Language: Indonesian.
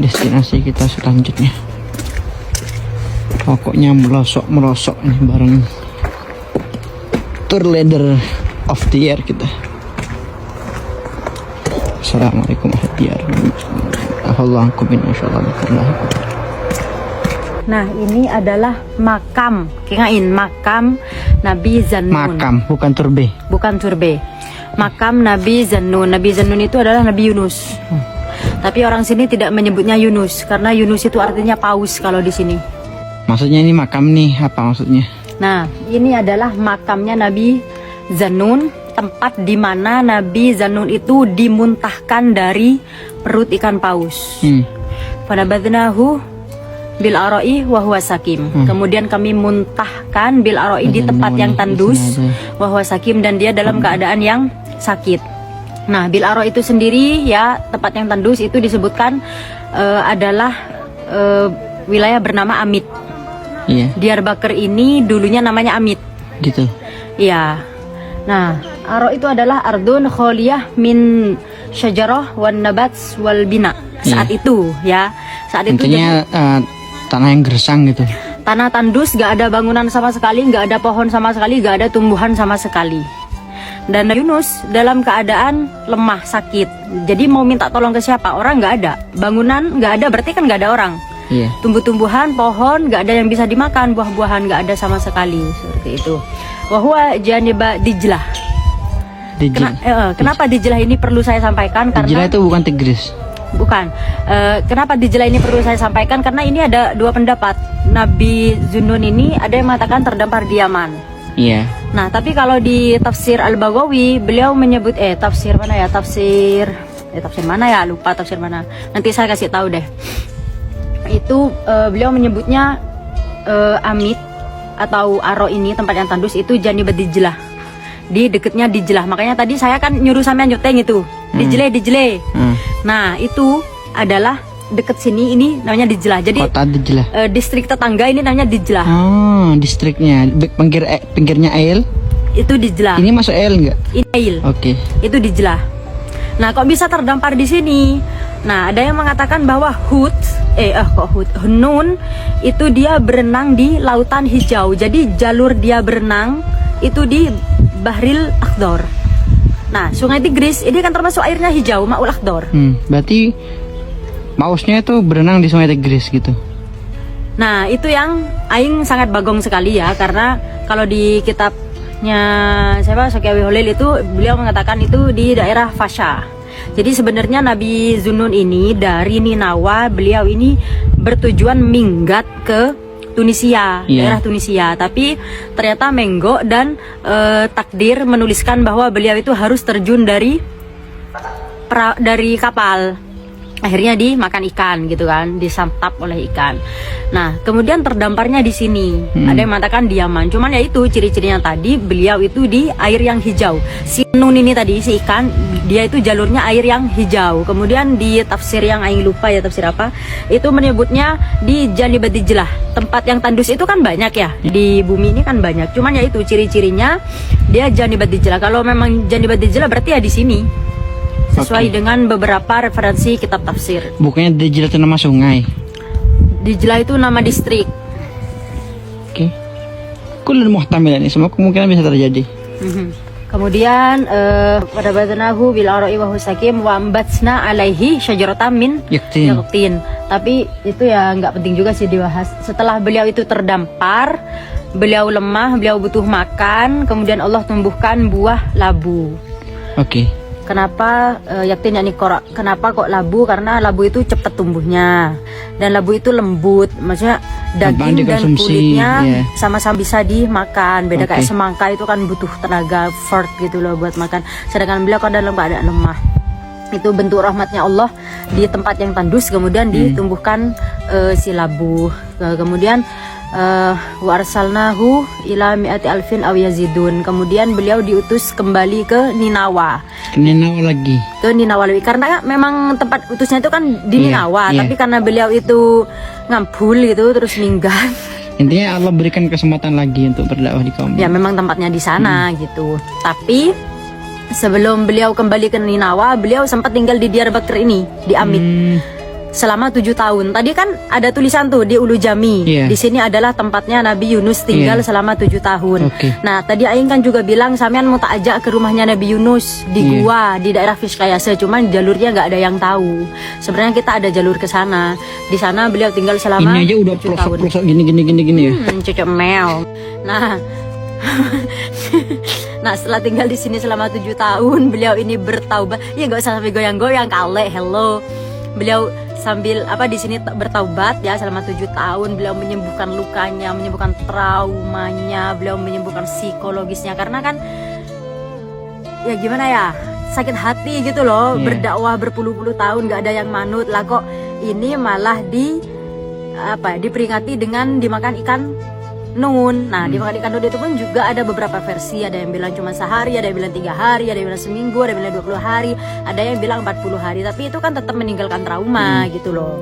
destinasi kita selanjutnya. Pokoknya melosok nih bareng tour leader of the year kita. Assalamualaikum warahmatullahi wabarakatuh. Nah, ini adalah makam, kingain makam Nabi Zannun. Makam, bukan turbe. Bukan turbe. Makam Nabi Zannun. Nabi Zannun itu adalah Nabi Yunus. Tapi orang sini tidak menyebutnya Yunus karena Yunus itu artinya paus kalau di sini. Maksudnya ini makam nih, apa maksudnya? Nah, ini adalah makamnya Nabi Zannun, tempat di mana Nabi Zannun itu dimuntahkan dari perut ikan paus. Fanabadnahu bil aroi wa huwa sakim. Kemudian kami muntahkan bil aroi di tempat yang tandus wa huwa sakim, dan dia dalam keadaan yang sakit. Nah, bil aroi itu sendiri ya, tempat yang tandus itu disebutkan adalah wilayah bernama Amit. Iya. Diyarbakir ini dulunya namanya Amit. Gitu. Iya. Nah, aro itu adalah ardun kholiyah min syajarah wan nabats wal bina. Saat itu ya. Saat itu intinya tanah yang gersang gitu. Tanah tandus, gak ada bangunan sama sekali, gak ada pohon sama sekali, gak ada tumbuhan sama sekali. Dan Yunus dalam keadaan lemah, sakit. Jadi mau minta tolong ke siapa? Orang gak ada. Bangunan gak ada, berarti kan gak ada orang. Iya. Tumbuh-tumbuhan, pohon, gak ada yang bisa dimakan, buah-buahan gak ada sama sekali. Seperti itu. Wahwa janiba Dijlah. Kenapa Dijlah ini perlu saya sampaikan? Dijlah itu bukan Tigris. Bukan. Kenapa Dijlah ini perlu saya sampaikan? Karena ini ada dua pendapat. Nabi Zannun ini ada yang mengatakan terdampar di Yaman. Iya. Nah, tapi kalau di tafsir Al-Baghawi beliau menyebut tafsir mana ya? Tafsir mana ya? Lupa tafsir mana. Nanti saya kasih tahu deh. Itu beliau menyebutnya Amit atau Aro ini, tempat yang tandus itu Janibat Dijlah. Di dekatnya Dijlah. Makanya tadi saya kan nyuruh sampean nyuteng itu. Dijlah. Nah, itu adalah dekat sini, ini namanya Dijlah. Jadi kota Dijlah. Distrik tetangga ini namanya Dijlah. Oh, distriknya. Pinggirnya Ail. Itu Dijlah. Ini masuk Ail enggak? Ini Ail. Oke. Itu Dijlah. Nah, kok bisa terdampar di sini? Nah, ada yang mengatakan bahwa Hunun itu dia berenang di lautan hijau. Jadi jalur dia berenang itu di Bahril Akhdar. Nah, Sungai Tigris ini kan termasuk airnya hijau, Ma'ul Akhdar. Berarti pausnya itu berenang di Sungai Tigris gitu. Nah, itu yang aing sangat bagong sekali ya, karena kalau di kitabnya Syafi'i Holil itu beliau mengatakan itu di daerah Fasha. Jadi sebenarnya Nabi Zannun ini dari Ninawa, beliau ini bertujuan minggat ke Tunisia, daerah Tunisia. Tapi ternyata menggok dan takdir menuliskan bahwa beliau itu harus terjun dari kapal. Akhirnya dimakan ikan gitu kan, disantap oleh ikan. Nah, kemudian terdamparnya di sini. Ada yang mengatakan di Yaman. Cuman ya itu ciri-cirinya tadi, beliau itu di air yang hijau. Si Nun ini tadi, si ikan, dia itu jalurnya air yang hijau. Kemudian di tafsir yang aing lupa ya, tafsir apa, itu menyebutnya di Janibat Dijlah. Tempat yang tandus itu kan banyak ya, di bumi ini kan banyak. Cuman ya itu ciri-cirinya dia Janibat Dijlah. Kalau memang Janibat Dijlah berarti ya di sini. Sesuai dengan beberapa referensi kitab tafsir. Bukannya Dijlah itu nama sungai? Dijlah itu nama distrik. Oke. Kulun muhtamil ini, semua kemungkinan bisa terjadi. Kemudian pada batanahu bil ara'i wa husakim wa ambatsna alaihi syajaratan min yaqtin. Tapi itu ya nggak penting juga sih dibahas. Setelah beliau itu terdampar, beliau lemah, beliau butuh makan, kemudian Allah tumbuhkan buah labu. Oke. Kenapa yaktin yakni korak? Kenapa kok labu? Karena labu itu cepat tumbuhnya dan labu itu lembut, maksudnya daging dan kulitnya sama-sama bisa dimakan. Beda kayak semangka itu kan butuh tenaga effort gitu loh buat makan. Sedangkan beliau kan dalam keadaan lemah. Itu bentuk rahmatnya Allah di tempat yang tandus, kemudian ditumbuhkan si labu. Kemudian wa arsalnahu ila mi'ati alfin aw yazidun. Kemudian beliau diutus kembali ke Ninawa. Ke Ninawa lagi. Ke Ninawa lagi karena memang tempat utusnya itu kan di Ninawa, tapi karena beliau itu ngampul gitu terus minggat. Intinya Allah berikan kesempatan lagi untuk berdakwah di kaum. Ya memang tempatnya di sana gitu. Tapi sebelum beliau kembali ke Ninawa, beliau sempat tinggal di Diyarbakir ini, di Amit. selama 7 tahun. Tadi kan ada tulisan tuh di Ulu Jami. Iya. Di sini adalah tempatnya Nabi Yunus tinggal Iya. selama 7 tahun. Oke. Nah, tadi Aing kan juga bilang sampean mau tak ajak ke rumahnya Nabi Yunus di Iya. gua di daerah Fiskayase, cuman jalurnya nggak ada yang tahu. Sebenarnya kita ada jalur ke sana. Di sana beliau tinggal selama Ini aja udah 7 tahun. pelosok-pelosok gini ya. Cocok mel. Nah, nah setelah tinggal di sini selama 7 tahun, beliau ini bertaubat. Ya nggak usah sampai goyang-goyang kale, hello. Beliau sambil di sini bertaubat ya selama 7 tahun. Beliau menyembuhkan lukanya, menyembuhkan traumanya, beliau menyembuhkan psikologisnya, karena kan ya gimana ya, sakit hati gitu loh. Iya. Berdakwah berpuluh-puluh tahun nggak ada yang manut lah, kok ini malah diperingati dengan dimakan ikan nun. Nah, dimakan ikan nun itu pun juga ada beberapa versi. Ada yang bilang cuma sehari, ada yang bilang 3 hari, ada yang bilang seminggu, ada yang bilang 20 hari, ada yang bilang 40 hari. Tapi itu kan tetap meninggalkan trauma gitu loh.